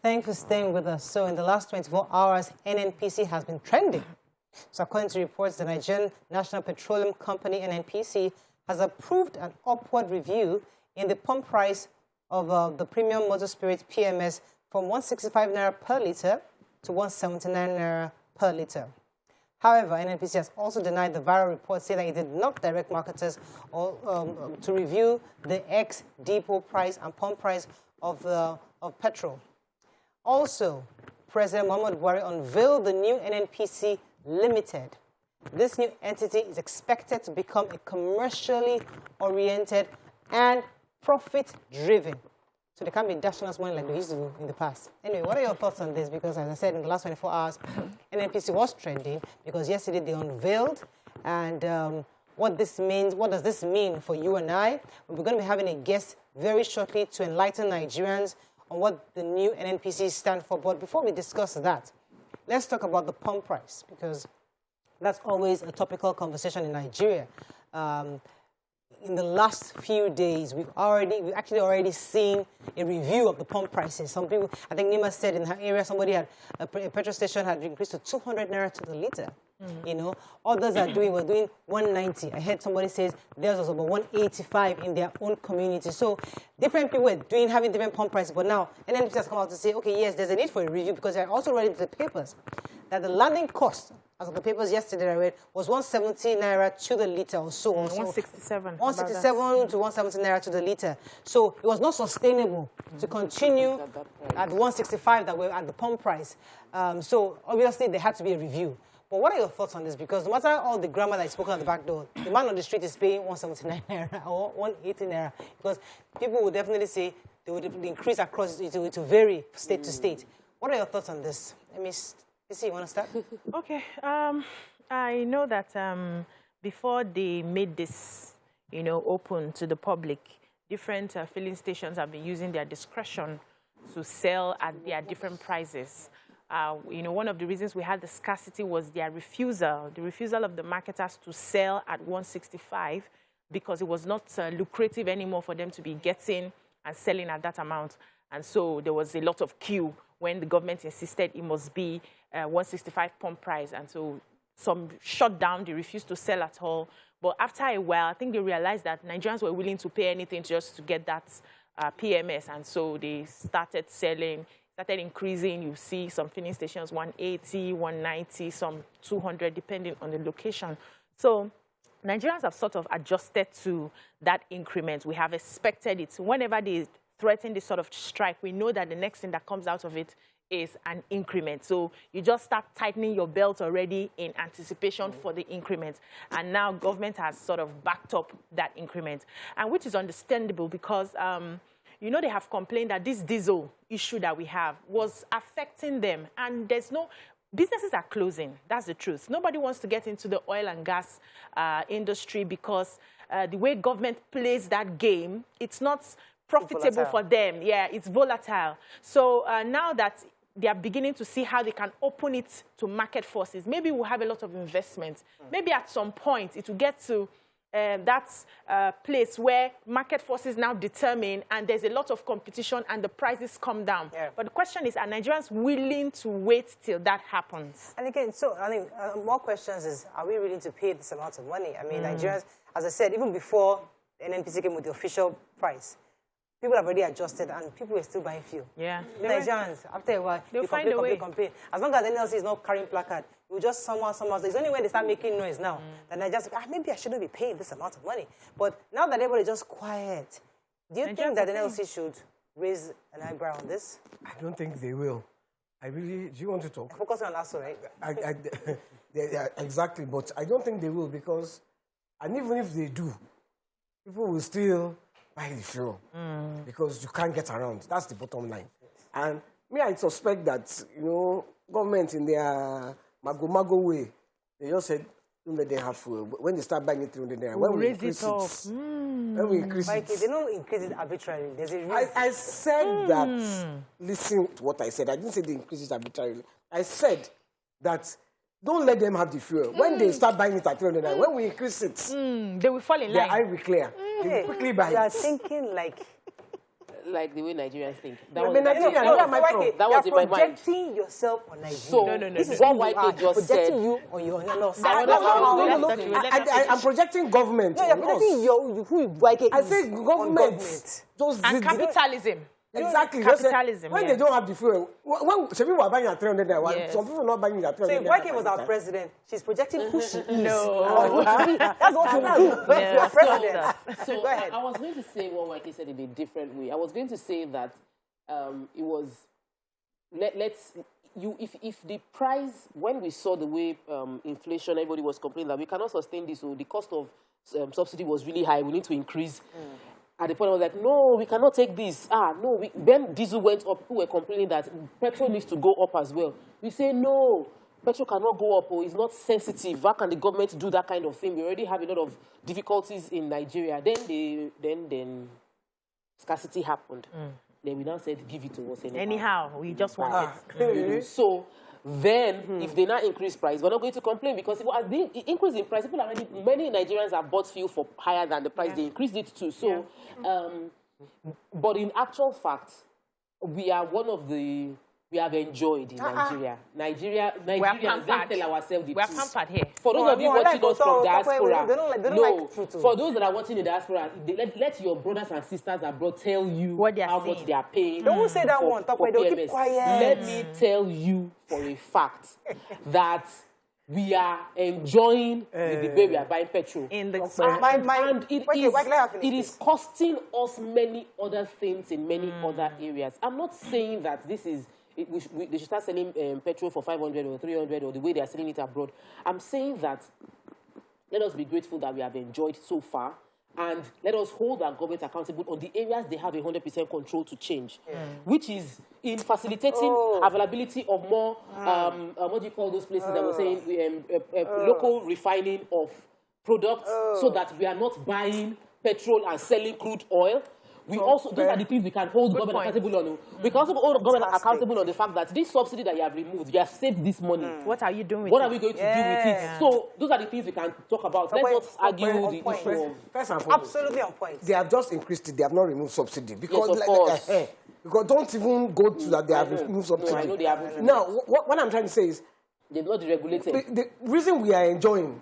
Thanks for staying with us. So in the last 24 hours, NNPC has been trending. So according to reports, the Nigerian National Petroleum Company, NNPC, has approved an upward review in the pump price of the premium motor spirit PMS from 165 naira per litre to 179 naira per litre. However, NNPC has also denied the viral report, saying that it did not direct marketers to review the ex-depot price and pump price of petrol. Also, President Muhammadu Buhari unveiled the new NNPC Limited. This new entity is expected to become a commercially oriented and profit-driven. So they can't be dashing us money like they used to do in the past. Anyway, what are your thoughts on this? Because as I said, in the last 24 hours, NNPC was trending because yesterday they unveiled. And what this means, what does this mean for you and I? We're going to be having a guest very shortly to enlighten Nigerians on what the new NNPC stand for. But before we discuss that, let's talk about the pump price, because that's always a topical conversation in Nigeria. In the last few days, we've actually already seen a review of the pump prices. Some people, I think Nima said in her area, somebody had a petrol station had increased to 200 naira to the litre. You know, others were doing 190. I heard somebody says theirs was about 185 in their own community. So different people were having different pump prices. But now NNPC has come out to say, okay, yes, there's a need for a review, because they're also read into the papers that the landing cost, as of the papers yesterday I read, was 170 naira to the litre or so. 167. 167 to 170 naira to the litre. So it was not sustainable to continue at 165 that were at the pump price. So obviously there had to be a review. But what are your thoughts on this? Because no matter all the grammar that is spoken at the back door, the man on the street is paying 179 naira or 180 naira. Because people would definitely say they would increase across, it will vary state to state. What are your thoughts on this? You want to start? Okay. I know that before they made this, open to the public, different filling stations have been using their discretion to sell at their different prices. One of the reasons we had the scarcity was their refusal, the refusal of the marketers to sell at 165, because it was not lucrative anymore for them to be getting and selling at that amount. And so there was a lot of queue when the government insisted it must be 165 pump price. And so some shut down, they refused to sell at all. But after a while, I think they realized that Nigerians were willing to pay anything just to get that PMS. And so they started selling, started increasing. You see some filling stations, 180, 190, some 200, depending on the location. So Nigerians have sort of adjusted to that increment. We have expected it. Whenever they threaten this sort of strike, we know that the next thing that comes out of it is an increment. So you just start tightening your belt already in anticipation for the increment. And now government has sort of backed up that increment, and which is understandable because, they have complained that this diesel issue that we have was affecting them. And businesses are closing. That's the truth. Nobody wants to get into the oil and gas industry because the way government plays that game, it's not profitable for them. Yeah, it's volatile. So now that they are beginning to see how they can open it to market forces, maybe we'll have a lot of investment. Maybe at some point it will get to that place where market forces now determine and there's a lot of competition and the prices come down. Yeah. But the question is, are Nigerians willing to wait till that happens? And again, so I think more questions is, are we willing to pay this amount of money? I mean, Nigerians, as I said, even before NNPC came with the official price, people have already adjusted, and people are still buying fuel. Yeah. Nigerians, after a while, they complain. As long as anyone else is not carrying placard, you just somehow. It's only when they start making noise now that Nigerians, maybe I shouldn't be paying this amount of money. But now that everybody's just quiet, do you think that the NLC should raise an eyebrow on this? I don't think they will. Do you want to talk? Focusing on ASO, right? Yeah, exactly, but I don't think they will, because, and even if they do, people will still buy the fuel because you can't get around. That's the bottom line. And I suspect that, government in their mago way, they just said, don't let them have fuel. When they start buying it 300 naira, when we increase it, when we increase it, they don't increase it arbitrarily. There's a reason. I said that. Listen to what I said. I didn't say they increase it arbitrarily. I said that don't let them have the fuel. When they start buying it at 300 naira, when we increase it, they will fall in line. Their eye will clear. They will quickly buy it. You are thinking like like the way Nigerians think. That I'm was a Nigerian. No, Where am I from? YK, That was you're in my mind. projecting yourself on Nigeria. So, This is what who you YK are. just projecting said. you on your loss. I'm projecting government. No, you're projecting who YK is. I say government. Those And capitalism. Exactly. Capitalism. When they don't have the fuel, when some people are buying at 300 naira, Yes. some people are not buying at 300 So if YK was our president, she's projecting who she is. No. That's what you do. Yeah, You're president. So Go ahead. I was going to say what YK said in a different way. I was going to say that it was if the price, when we saw the way inflation, everybody was complaining that we cannot sustain this, so the cost of subsidy was really high, we need to increase. At the point I was like, no, we cannot take this. When diesel went up, people were complaining that petrol needs to go up as well. We say no, petrol cannot go up, or it's not sensitive. How can the government do that kind of thing? We already have a lot of difficulties in Nigeria. Then scarcity happened. Then we now said, give it to us Anyhow, we just want it. So then, if they now increase price, we're not going to complain, because the increase in price, people already, many Nigerians have bought fuel for higher than the price. They increased it too. So, but in actual fact, we are one of the, we have enjoyed in Nigeria. Nigerians, let's tell ourselves the truth. We are pampered here. For those of you watching us from diaspora, they don't like truth. For those that are watching in diaspora, let your brothers and sisters abroad tell you how much they are paying. They won't say that one. Talk about it. Keep quiet. Let me tell you for a fact that we are enjoying with the way we are buying petrol. In the and it is costing us many other things in many other areas. I'm not saying that this is they should start selling petrol for 500 or 300 or the way they are selling it abroad. I'm saying that let us be grateful that we have enjoyed so far, and let us hold our government accountable on the areas they have 100% control to change, which is in facilitating availability of more, what do you call those places that were saying, local refining of products, so that we are not buying petrol and selling crude oil. We also, those are the things we can hold government accountable on. We can also hold government accountable on the fact that this subsidy that you have removed, you have saved this money. What are you doing with it? What are we going to do with it? So those are the things we can talk about. Let's not argue the issue of... First and foremost, absolutely on point. They have just increased it. They have not removed subsidy. Because, yes, of course. Because don't even go to that they have removed subsidy. No, I know they haven't removed. Now, what I'm trying to say is... They've not deregulated. The reason we are enjoying,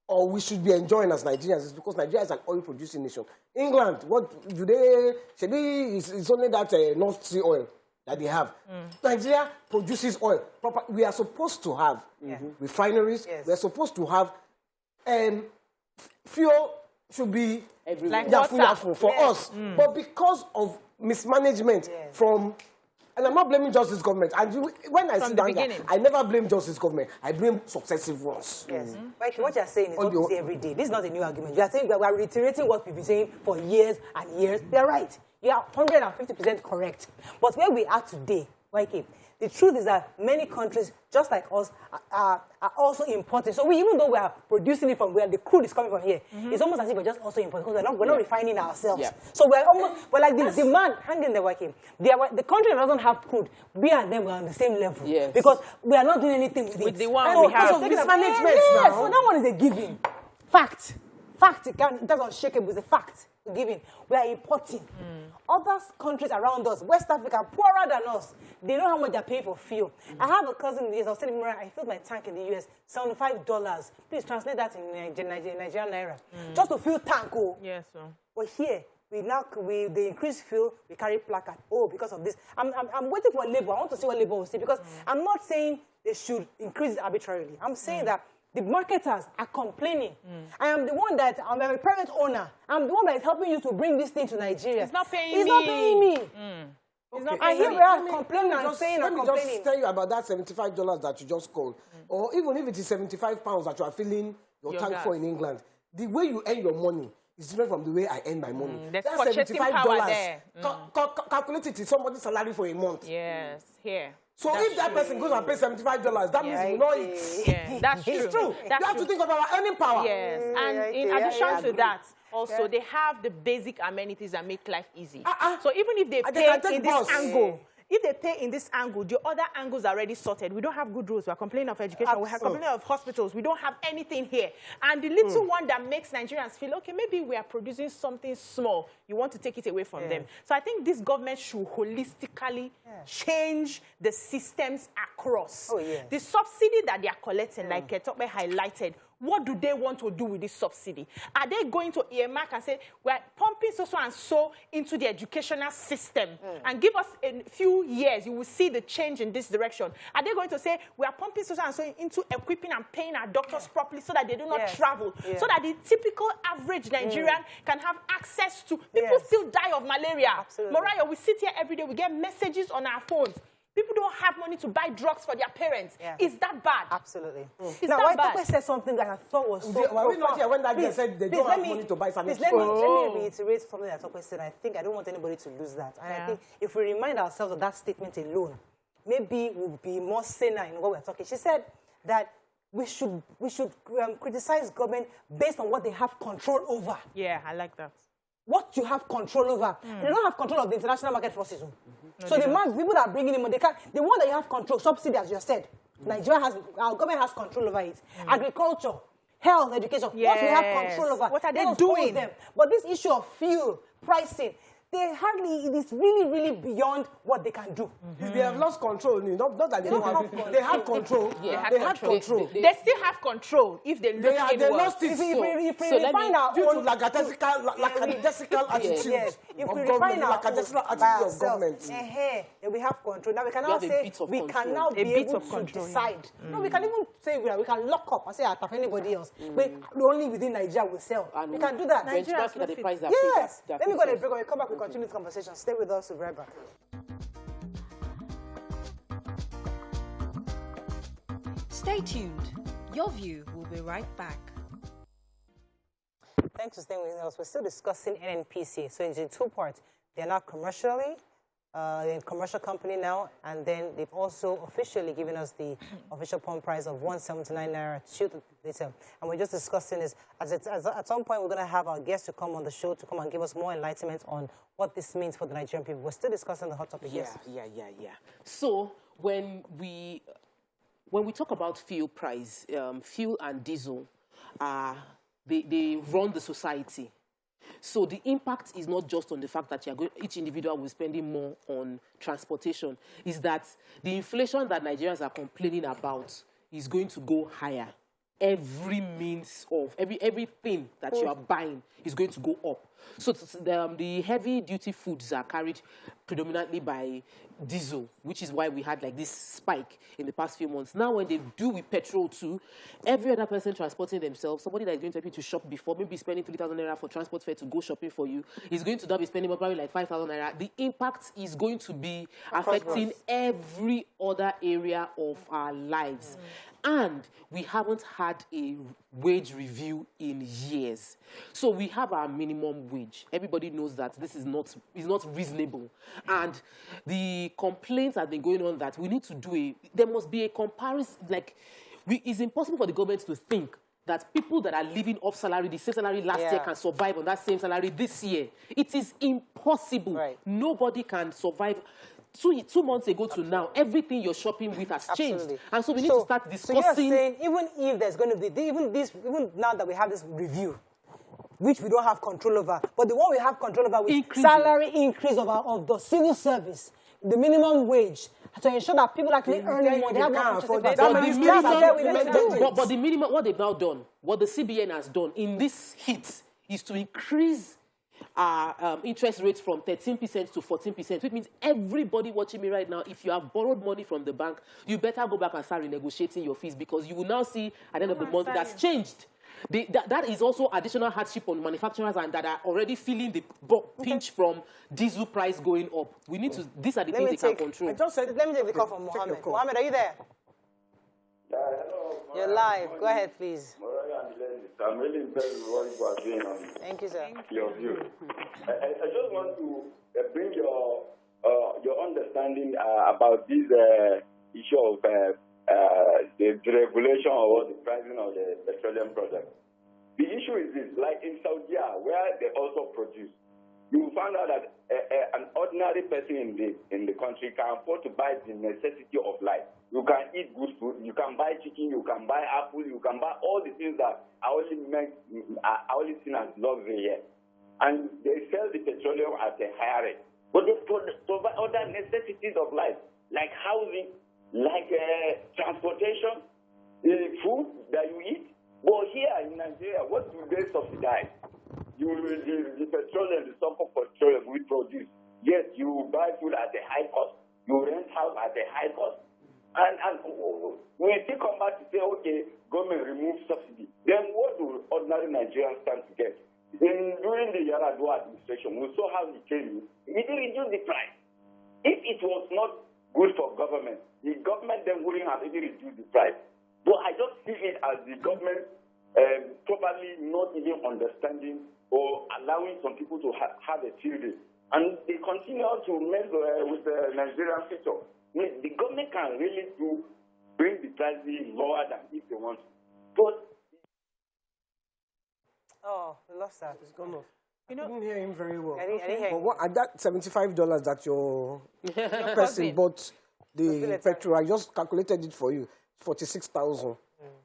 or we should be enjoying as Nigerians, is because Nigeria is an oil-producing nation. England, what do they... It's only that North Sea oil that they have. Nigeria produces oil. We are supposed to have refineries. We are supposed to have... fuel should be like for us. But because of mismanagement from... And I'm not blaming just this government. And when I sit down here, I never blame just this government. I blame successive ones. Yes. Like what you're saying is what you say every day. This is not a new argument. You are saying we are reiterating what we've been saying for years and years. You're right. You are 150% correct. But where we are today, YK, the truth is that many countries, just like us, are also importing. So even though we are producing it from where the crude is coming from here, it's almost as if we're just also importing, because we're not refining ourselves. Yeah. So we're like the demand, hanging there, YK. The country that doesn't have crude, we and them are on the same level. Yes. Because we are not doing anything with it. With the one we have. So mismanagement now. So that one is a given. Fact. Fact. That's unshakable. It's a fact. Giving. We are importing. Other countries around us, West Africa, poorer than us, they know how much they're paying for fuel. I have a cousin in the US, I was telling him, I filled my tank in the US, $75. Please translate that in Nigerian naira. Just to fill tank. Yes, sir. But here, they increase fuel, we carry placard. Because of this. I'm waiting for Labour. I want to see what Labour will say, because I'm not saying they should increase it arbitrarily. I'm saying that the marketers are complaining. I am the one that, I'm a private owner. I'm the one that is helping you to bring this thing to Nigeria. It's not paying me. It's not paying me. It's not paying me. And here we are complaining and saying and complaining. Let me just tell you about that $75 that you just called. Or even if it is £75 that you are filling your tank for in England. The way you earn your money is different from the way I earn my money. There's purchasing power there. Calculate it in somebody's salary for a month. Yes, here. So if that person goes and pays $75, that means you know it. Yeah, that's true. It's true. You have to think of our earning power. Yes, and in addition to that, also they have the basic amenities that make life easy. So even if they pay in this angle, if they pay in this angle, the other angles are already sorted. We don't have good roads. We're complaining of education. We're complaining of hospitals. We don't have anything here. And the little one that makes Nigerians feel, okay, maybe we are producing something small. You want to take it away from them. So I think this government should holistically change the systems across. The subsidy that they are collecting, like Tope highlighted, what do they want to do with this subsidy? Are they going to earmark and say, we're pumping so and so into the educational system and give us a few years, you will see the change in this direction? Are they going to say, we are pumping so and so into equipping and paying our doctors properly so that they do not travel, so that the typical average Nigerian can have access to, people still die of malaria. Mariah, we sit here every day, we get messages on our phones. People don't have money to buy drugs for their parents. Is that bad? Absolutely. Is now, that bad? Tope said something that I thought was so Were we not here when that guy said they don't have money to buy something? Let me reiterate something that Tope said. I don't want anybody to lose that. And I think if we remind ourselves of that statement alone, maybe we'll be more saner in what we're talking. She said that we should criticize government based on what they have control over. Yeah, I like that. What you have control over. They don't have control of the international market forces. No, so the people that are bringing in money, the one that you have control, subsidy, as you said, Nigeria has, our government has control over it. Agriculture, health, education, what we have control over. What are they doing? Them. But this issue of fuel, pricing, it is really, really beyond what they can do. They have lost control. Not that they don't have control. They had control. They had control. They still have control if they look inward. They lost it. If we refine our due to own... lackadaisical attitude if we of refine our lackadaisical own attitude of government. Then we have control. Now we can now say we can now be able to decide. No, we can even say we can lock up and say attack anybody else. But only within Nigeria will sell. We can do that. Yes. Let me go to the break. When we come back, we continue this conversation. Stay with us. We'll be right back. Stay tuned. Your View will be right back. Thanks for staying with us. We're still discussing NNPC. So it's in two parts. They're now commercially, they're a commercial company now, and then they've also officially given us the official pump price of 179 naira to the liter. And we're just discussing this. At some point, we're going to have our guests to come on the show to come and give us more enlightenment on what this means for the Nigerian people. We're still discussing the hot topic. Yeah. So when we talk about fuel price, fuel and diesel, they run the society. So the impact is not just on the fact that each individual will be spending more on transportation. Is that the inflation that Nigerians are complaining about is going to go higher. Every means of, everything that you are buying is going to go up. So the heavy-duty foods are carried predominantly by diesel, which is why we had like this spike in the past few months. Now when they do with petrol too, every other person transporting themselves, somebody that is going to help you to shop before, maybe spending 3,000 naira for transport fare to go shopping for you, is going to now be spending probably like 5,000 naira. The impact is going to be affecting every other area of our lives. And we haven't had a wage review in years. So we have our minimum wage. Everybody knows that this is not reasonable. And the complaints have been going on that we need to do there must be a comparison. It's impossible for the government to think that people that are living off salary, the same salary last year, can survive on that same salary this year. It is impossible. Right. Nobody can survive. 2 months ago to now, everything you're shopping with has changed. And so we need to start discussing. So you're saying even if there's going to be, even now that we have this review, which we don't have control over, but the one we have control over with salary increase of the civil service, the minimum wage, to ensure that people actually earn more. They have more But the minimum, what they've now done, what the CBN has done in this hit is to increase interest rates from 13% to 14%, which means everybody watching me right now, if you have borrowed money from the bank, you better go back and start renegotiating your fees, because you will now see at the end of the month that's changed. That is also additional hardship on manufacturers and that are already feeling the pinch from diesel price going up. We need to, these are the things they can control. Let me take the call from Mohammed. Mohammed, are you there? Hello. You're live. Go ahead, please. I'm really impressed with what you are doing on Thank you, sir. Your view. I just want to bring your understanding about this issue of the regulation or the pricing of the petroleum products. The issue is this, like in Saudi Arabia, where they also produce, you found out that an ordinary person in the country can afford to buy the necessity of life. You can eat good food, you can buy chicken, you can buy apple, you can buy all the things that are only seen as luxury here. And they sell the petroleum at a higher rate. But they provide other necessities of life, like housing, like transportation, food that you eat. But here in Nigeria, what do they subsidize? The petroleum, the sulfur petroleum we produce. Yes, you buy food at a high cost. You rent house at a high cost. And we still come back to say, okay, government remove subsidy. Then what do ordinary Nigerians stand to get? During the Yar'Adua administration, we saw how he came in. He didn't reduce the price. If it was not good for government, the government then wouldn't have even reduced the price. But I just see it as the government probably not even understanding or allowing some people to have a field day. And they continue to mess with the Nigerian sector. The government can really bring the price lower than if they want to. But oh, we lost that. It's gone off. You know, I didn't hear him very well. I didn't hear But him. what, at that $75 that your person bought the petrol, I just calculated it for you, 46,000.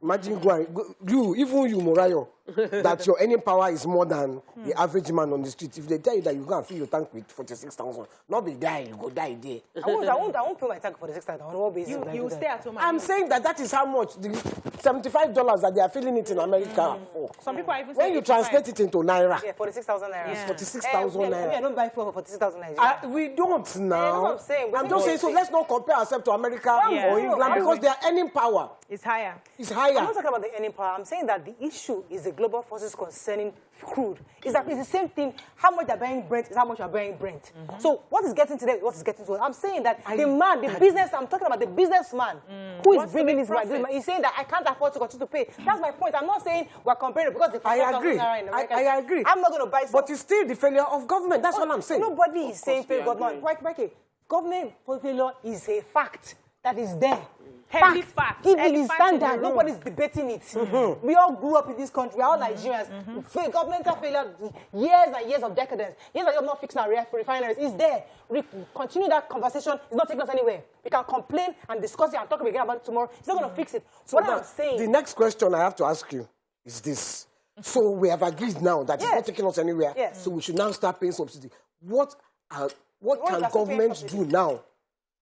Imagine even you, Morayo, that your earning power is more than the average man on the street. If they tell you that you can fill your tank with 46,000, not be die, you go die there. I won't pay my tank for the 6,000. On what basis? you will stay at home. I'm saying that is how much the $75 that they are filling it in America for. Some people are even When you translate it into Naira, Yeah, 46,000 naira. it's 46,000 Naira. I don't buy fuel for 46,000 naira. We don't now. what I'm saying. I'm just saying, so let's not compare ourselves to America or England because their earning power It's higher. is I'm higher. not talking about the earning power. I'm saying that the issue is the global forces concerning crude. It's the same thing. How much they're buying Brent is how much you're buying Brent. So what is getting today? What is getting to? I'm saying that the business. I'm talking about the businessman who is bringing this money. He's saying that I can't afford to continue to pay. That's my point. I'm not saying we're comparing because the I agree. I agree. I'm not going to buy. But it's still the failure of government. That's all I'm saying. Nobody is saying failure of government. Government failure is a fact that is there. Heavy fact. It is standard. Nobody's debating it. We all grew up in this country. We are all Nigerians. Governmental failure, years and years of decadence. Years that you have not fixed our refineries. It's there. We continue that conversation. It's not taking us anywhere. We can complain and discuss it and talk again about it tomorrow. It's not going to fix it. So what I'm saying... The next question I have to ask you is this. So we have agreed now that it's not taking us anywhere. Yes. So we should now start paying subsidy. What can governments do now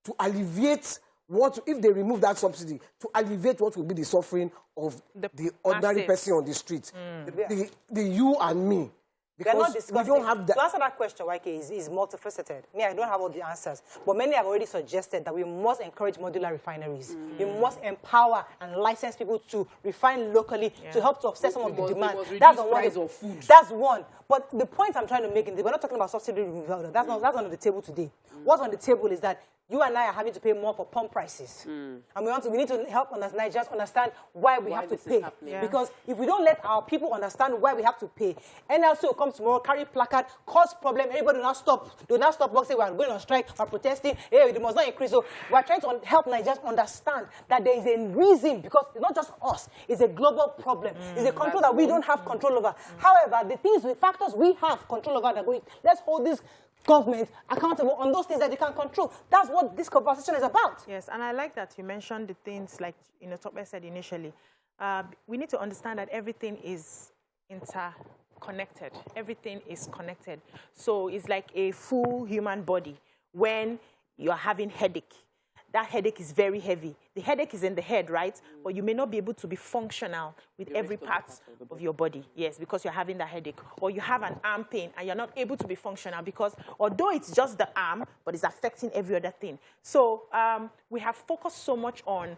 to alleviate if they remove that subsidy, to alleviate what will be the suffering of the ordinary person on the street, the you and me? Because we don't have that. To answer that question, YK, is multifaceted. Me, I don't have all the answers. But many have already suggested that we must encourage modular refineries. We must empower and license people to refine locally to help to offset some of the demand. That's one. That's one. But the point I'm trying to make, we're not talking about subsidy removal. That's not on the table today. What's on the table is that you and I are having to pay more for pump prices. And we need to help Nigerians understand why we have to pay. Because if we don't let our people understand why we have to pay, NLC will come tomorrow, carry placard, cause problem, everybody will not stop. They will not stop boxing, we are going on strike, we are protesting, hey, it must not increase. So we are trying to help Nigerians understand that there is a reason, because it's not just us, it's a global problem. It's a control that we don't have control over. However, the factors we have control over, let's hold this government accountable on those things that they can control. That's what this conversation is about. Yes, and I like that you mentioned the things like Tope said initially. We need to understand that everything is interconnected. Everything is connected. So it's like a full human body. When you're having headache, that headache is very heavy. The headache is in the head, right? But you may not be able to be functional with every part of your body. Yes, because you're having that headache. Or you have an arm pain and you're not able to be functional because although it's just the arm, but it's affecting every other thing. So we have focused so much on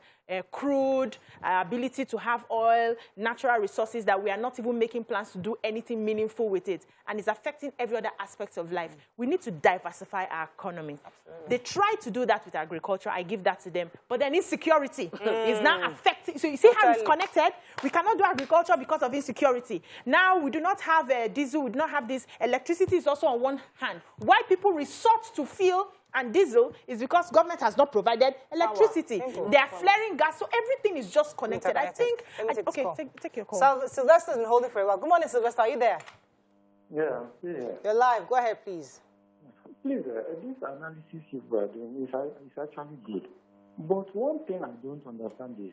crude, ability to have oil, natural resources that we are not even making plans to do anything meaningful with it. And it's affecting every other aspect of life. We need to diversify our economy. Absolutely. They try to do that with agriculture. I give that to them. But then insecurity is now affecting. So you see how it's connected? We cannot do agriculture because of insecurity. Now we do not have diesel. We do not have this. Electricity is also on one hand. Why people resort to fuel and diesel is because government has not provided electricity. They are flaring gas, so everything is just connected. I think. Okay, take your call. Sylvester's been holding for a while. Good morning, Sylvester. Are you there? Yeah. You're live. Go ahead, please. Please, this analysis you were doing is actually good. But one thing I don't understand is,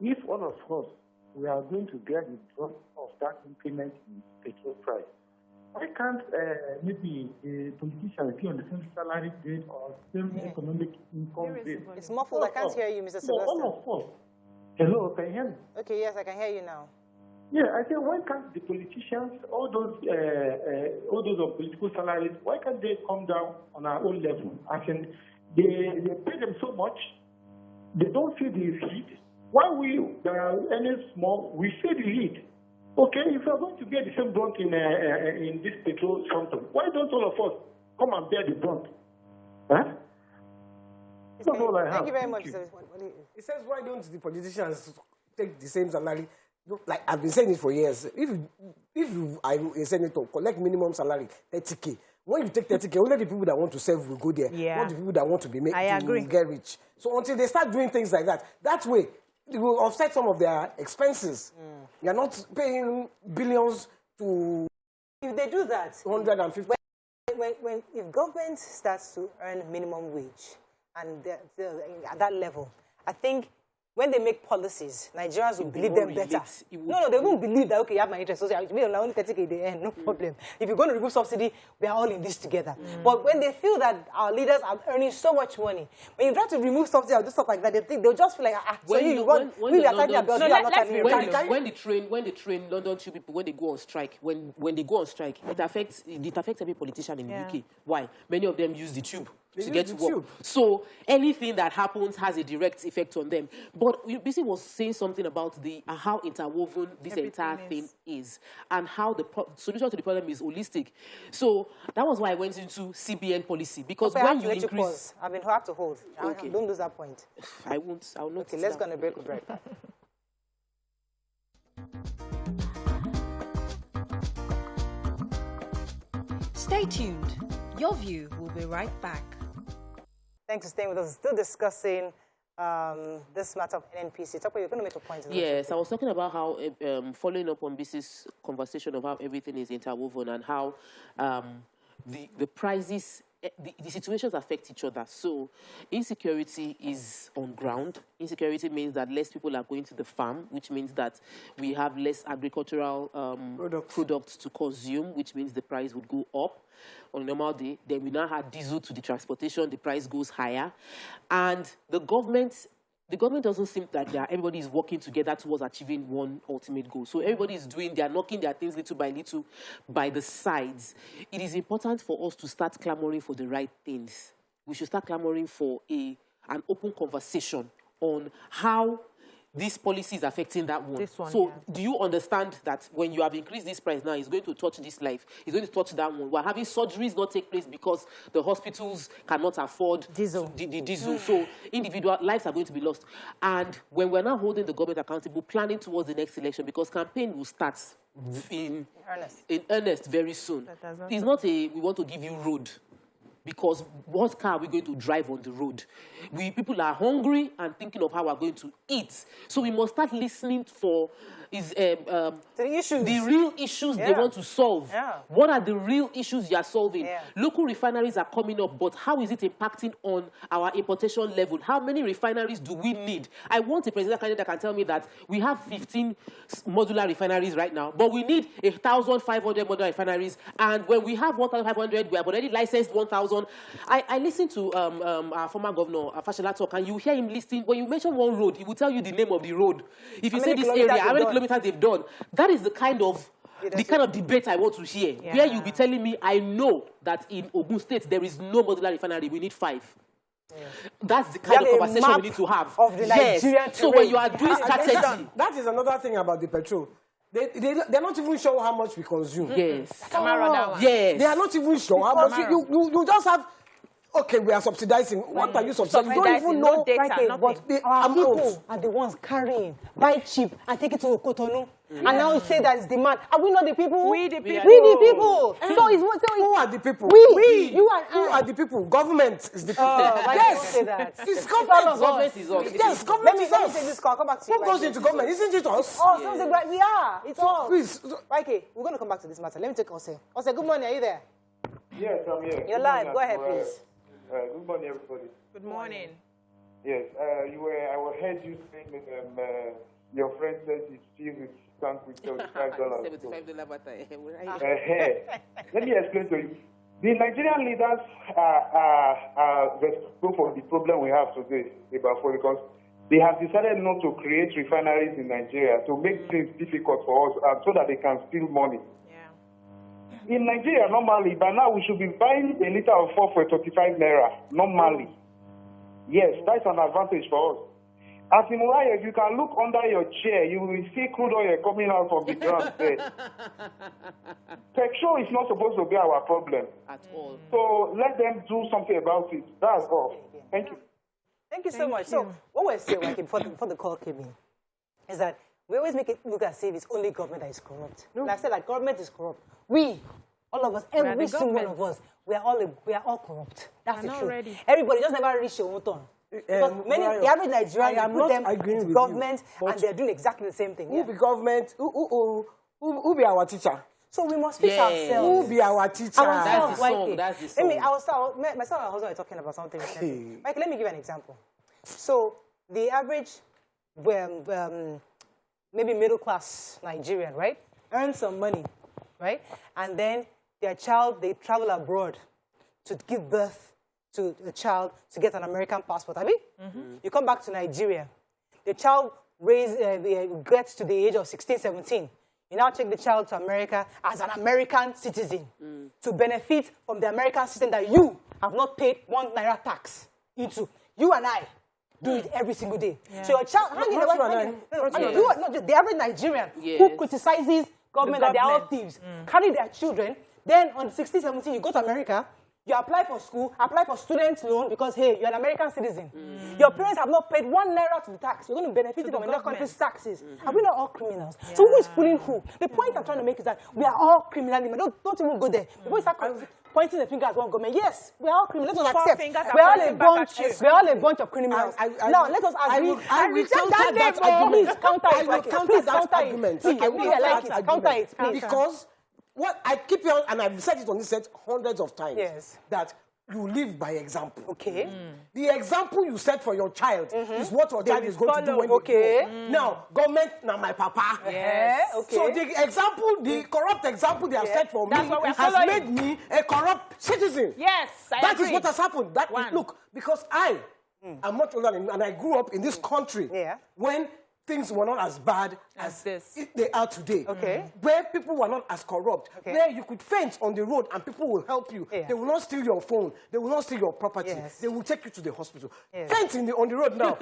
if all of us, we are going to get the drop of that increment in petrol price, why can't maybe the politicians be on the same salary grade or same economic income grade? It's muffled. I can't hear you, Mr. Sylvester. All of us. Hello, can you hear me? Okay, yes, I can hear you now. Yeah, I think why can't the politicians, all those on political salaries, why can't they come down on our own level? I think they pay them so much, they don't feel the heat. Why we earning small, we feel the heat. Okay, if we are going to get the same brunt in this petrol something, why don't all of us come and bear the brunt? Huh? That's all I have. Thank you very much. It says, why don't the politicians take the same salary? Like I've been saying it for years. If you are a senator, collect minimum salary, 30K. When you take 30K, only the people that want to serve will go there. Yeah. Not the people that want to be made I agree. to get rich. So until they start doing things like that, that way, it will offset some of their expenses. You're not paying billions to... If they do that, 150. if government starts to earn minimum wage and they're at that level, I think when they make policies, Nigerians will believe them better. No, they won't believe that, okay, you have my interest. So we only 30K they earn, no problem. If you're going to remove subsidy, we are all in this together. But when they feel that our leaders are earning so much money, when you try to remove subsidy or do stuff like that, they'll just feel like, when the train London Tube people, when they go on strike, when they go on strike, it affects every politician in the UK. Why? Many of them use the tube to get to work. So anything that happens has a direct effect on them. But BC was saying something about how interwoven this entire thing is and how the solution to the problem is holistic. So that was why I went into CBN policy, because when you increase... I mean, have to hold. Okay. Don't lose that point. I won't. I will not. Okay, let's go on a break. Stay tuned. Your view will be right back. Thanks for staying with us. Still discussing this matter of NNPC. You're going to make a point. Yes, I was talking about how, following up on BC's conversation of how everything is interwoven and how the prices, the situations affect each other. So insecurity is on ground. Insecurity means that less people are going to the farm, which means that we have less agricultural products to consume, which means the price would go up on a normal day. Then we now add diesel to the transportation, the price goes higher. And the government doesn't seem like everybody is working together towards achieving one ultimate goal. So everybody is they're knocking their things little by the sides. It is important for us to start clamoring for the right things. We should start clamoring for an open conversation on how this policy is affecting that one. So do you understand that when you have increased this price now, it's going to touch this life, it's going to touch that one? We're having surgeries not take place because the hospitals cannot afford the diesel. So individual lives are going to be lost. And when we're now holding the government accountable, planning towards the next election, because campaign will start in earnest very soon. It's not we want to give you road. Because what car are we going to drive on the road? People are hungry and thinking of how we're going to eat. So we must start listening for the real issues they want to solve. What are the real issues you are solving? Local refineries are coming up, but how is it impacting on our importation level? How many refineries do we need? I want a presidential candidate that can tell me that we have 15 modular refineries right now, but we need 1,500 modular refineries. And when we have 1,500, we have already licensed 1,000. I listened to our former governor, Fashola, talk, and you hear him listing. When you mention one road, he will tell you the name of the road. If you say this area, how many kilometers they've done, that is the kind of debate I want to hear. Where you'll be telling me, I know that in Ogun State there is no modular refinery, we need 5. That's the kind of conversation we need to have. So when you are doing strategy, that is another thing about the petrol. They're not even sure how much we consume. They are not even sure how much. You just have Okay, we are subsidizing. What are you subsidizing? You don't even no know. data, But our people are the ones carrying, buy cheap and take it to Cotonou. And now you say that it's demand. Are we not the people? We the people. We the people. So who are the people? We. You and Who are the people? Government is the people. Yes. Say that. It's government. Government is us. Yes, government is Let me us. take this call. I'll come back to you. Who goes into government? Isn't it us? Oh, so we are. It's all. Please. Okay, we're going to come back to this matter. Let me take Ose. Ose, good morning. Are you there? Yes, I'm here. You're live. Go ahead, please. Good morning, everybody. Good morning. Yes, I heard you saying your friend said he steals his tank with $75. $75 butter. Let me explain to you. The Nigerian leaders are responsible for the problem we have today about food because they have decided not to create refineries in Nigeria to make things difficult for us so that they can steal money. In Nigeria, normally, by now, we should be buying a liter of fuel for 35 naira, normally. Yes, that's an advantage for us. As in Muraya, if you can look under your chair, you will see crude oil coming out from the ground there. Petrol is not supposed to be our problem. At all. So let them do something about it. That's all. Thank you. Thank you so much. So what we're saying, like, before the call came in, is that we always make it look as if it's only government that is corrupt. No. Like I said, like, government is corrupt. We, all of us, every single one of us, we are all corrupt. That's the truth. Everybody just never reach your own turn. Because the average Nigerian, you put them with government, and they're doing exactly the same thing. Who be government? Who be our teacher? So we must fix ourselves. Who be our teacher? That's the song. That's the song. Myself and my husband are talking about something recently. Mike, let me give you an example. So the average, maybe middle-class Nigerian, right, earn some money, right, and then their child, they travel abroad to give birth to a child to get an American passport. Abi? You come back to Nigeria, the child gets to the age of 16, 17. You now take the child to America as an American citizen to benefit from the American system that you have not paid 1 naira tax into. You and I do it every single day. Yeah. So your child, the average Nigerian who criticizes government that they are all thieves, carry their children, then on 16, 17, you go to America, you apply for school, apply for student loan because, hey, you're an American citizen. Your parents have not paid 1 naira to the tax. You're going to benefit from another country's taxes. Are we not all criminals? Yeah. So who is fooling who? The point I'm trying to make is that we are all criminal. Don't even go there. Before you start pointing the finger at one government, yes, we are all criminals. Let us accept. We're all a bunch of criminals. Now, let us agree. I will counter that argument. I will counter that argument. Counter it, please. Because what I keep on, and I've said it on this set hundreds of times, that you live by example. Okay. The example you set for your child is what your child is going to do when you grow. Now, government, now my papa. So the example, the corrupt example they have set for me has made me a corrupt citizen. Yes, That is what has happened. Look, because I am much older than you, and I grew up in this country when things were not as bad as they are today. Where people were not as corrupt. Where you could faint on the road and people will help you. They will not steal your phone. They will not steal your property. They will take you to the hospital. Faint on the road now.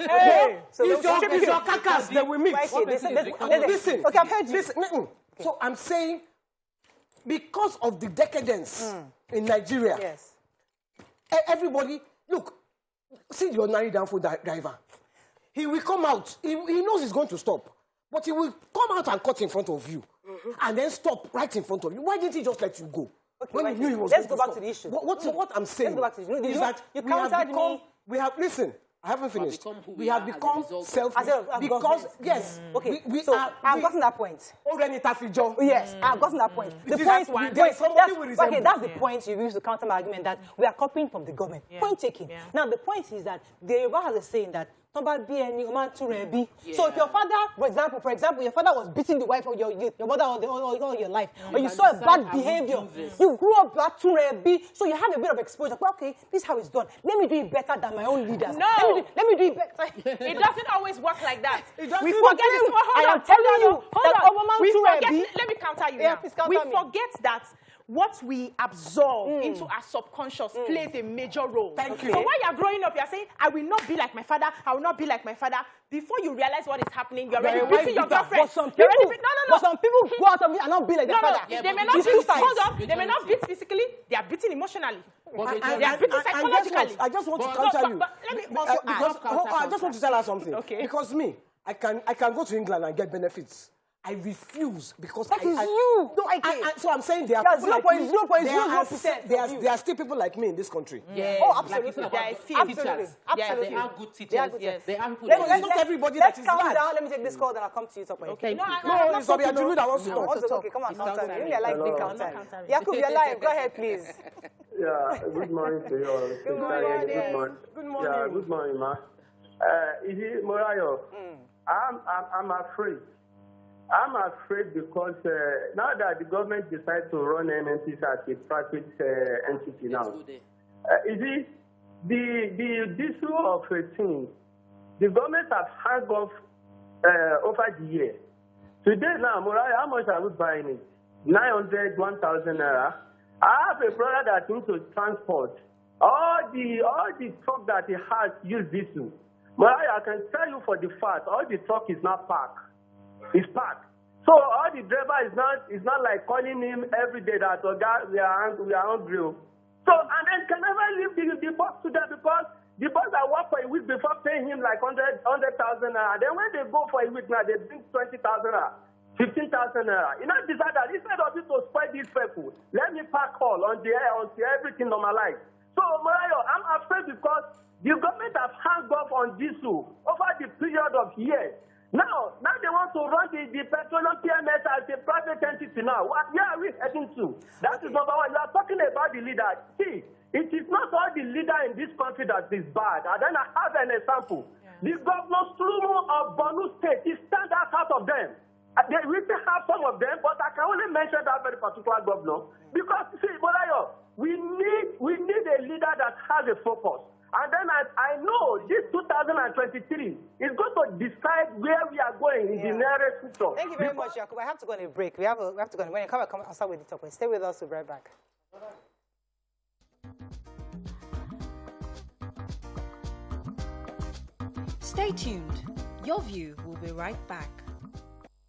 So it's your carcass. They will meet. Listen. Okay, I've heard you. Listen. So I'm saying, because of the decadence in Nigeria, everybody, look, see the ordinary downfall driver. He will come out. He knows he's going to stop. But he will come out and cut in front of you. And then stop right in front of you. Why didn't he just let you go? When he knew he was Let's go back to the issue. What I'm saying is that we have, listen, I haven't finished. We have become selfish. Because, yes. Okay, I've gotten that point. Yes, I've gotten that point. That's the point you use to counter my argument that we are copying from the government. Point taken. Now, the point is that the Yoruba has a saying that so if your father, for example, your father was beating the wife of your mother all your life, or you saw a bad behavior, you grew up so you had a bit of exposure. But okay, this is how it's done. Let me do it better than my own leaders. No, let me do it better. It doesn't always work like that. We forget it. I am telling you that let me counter you now. We forget that what we absorb into our subconscious plays a major role. Thank you. So while you're growing up, you're saying, I will not be like my father, I will not be like my father. Before you realize what is happening, you're already beating your girlfriend. But some people go out of it and not be like their father. They may not beat, hold up, they may not beat physically, they are beating emotionally. They are beating psychologically. I just want to counter you. But let me also I just want to tell her something. Okay. Because me, I can go to England and get benefits. I refuse because That is you. No, so I'm saying there are That's people like me. 0.0%. There are still people like me in this country. Yes. Oh, absolutely. Like There are few Absolutely. They are good teachers. They are good Yes. They are people. Let's not everybody let's that is calm bad. down. Let me take this call, then I'll come to you. Okay. No, It's Obiajulu that wants to talk. Okay, come on, It's counter countering. me. Really, I like being Hello. countered. Yakub, you're live. Go ahead, please. Yeah, good morning to you all. Good morning. Good morning. Good morning. Yeah, good morning, ma. Morayo, I'm afraid. I'm afraid because now that the government decides to run NNPC as a private entity now, the issue of things, the government has hung off over the year. Today now, Morayo, how much are we buying it? 900, 1,000 naira. I have a brother that into transport. All the truck that he has use diesel. Morayo, I can tell you for the fact, all the truck is not parked. It's parked. So all the driver is not like calling him every day that we are hungry. So and then can never leave the boss to them because the boss that work for a week before paying him like 100,000 naira. Then when they go for a week now, they bring 20,000 naira, 15,000 naira. You know, decide that instead of it to spoil these people, let me park all on the air until everything normalized. So Morayo, I'm afraid because the government has hung off on diesel over the period of years. Now they want to run the petroleum PMS as a private entity now. Where are we heading to? That is number one. You are talking about the leader. See, it is not all the leader in this country that is bad. And then I have an example. The governor Strumo of Borno State is stand out of them. They really have some of them, but I can only mention that very particular governor. Because, see, Bolayo, we need a leader that has a focus. And then I know this 2023 is going to decide where we are going in the nearest future. Thank you very much, Jacob. I have to go on a break. We have to go on. When you come, I'll start with the top. Stay with us. We'll be right back. Stay tuned. Your view will be right back.